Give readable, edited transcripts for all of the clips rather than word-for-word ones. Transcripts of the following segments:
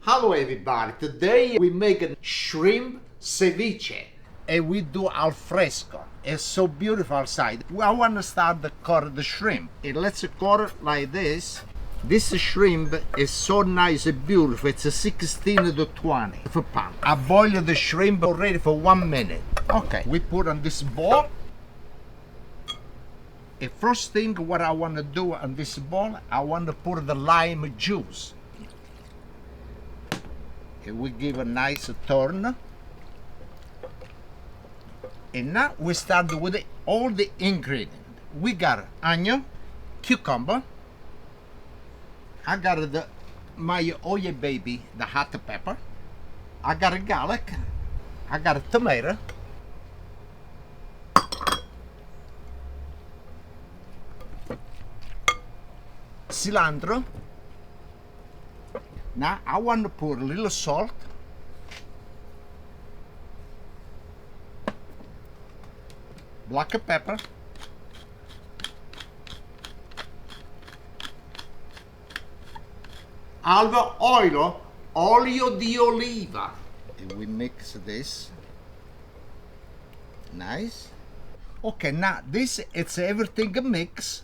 Hello everybody, today we make a shrimp ceviche and we do al fresco. It's so beautiful outside. I want to start to cut the shrimp. And let's cut it like this. This shrimp is so nice and beautiful. It's a 16 to 20 per pound. I boil the shrimp already for 1 minute. Okay, we put on this bowl. The first thing what I want to do on this bowl, I want to put the lime juice. And we give a nice turn. And now we start with all the ingredients. We got onion, cucumber. I got my oil baby, the hot pepper. I got a garlic. I got a tomato. Cilantro. Now I want to put a little salt, black pepper, olio di oliva, and we mix this. Nice. Okay, now this it's everything mix.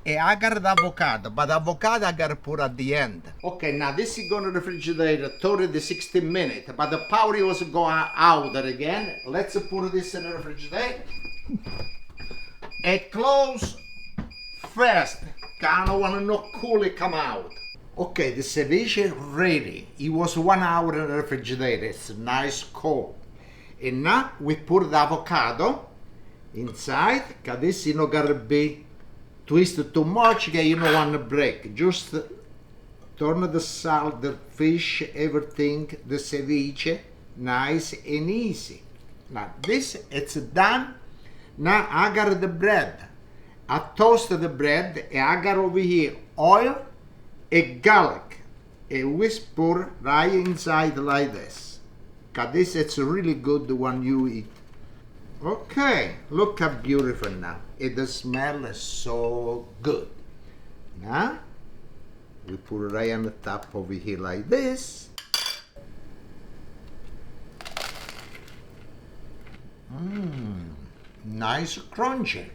And I got the avocado, but the avocado I gotta put at the end. Okay, now this is gonna refrigerate 30 to 60 minutes, but the powder was go out again. Let's put this in the refrigerator. And close fast. I don't wanna no cool it come out. Okay, the ceviche ready. It was 1 hour in the refrigerator. It's nice cold. And now we put the avocado inside, cause this is not gotta be twisted too much, you don't want to break. Just turn the salt, the fish, everything, the ceviche, nice and easy. Now this, it's done. Now I got the bread. I toasted the bread and I got over here oil and garlic. And we put right inside like this. Cause this, it's really good when you eat. Okay, look how beautiful now. The smell is so good. Now, we put it right on the top over here like this. Nice crunchy.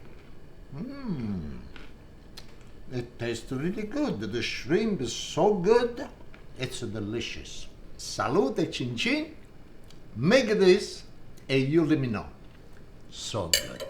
It tastes really good. The shrimp is so good. It's delicious. Salute, chin chin. Make this and you let me know. So good.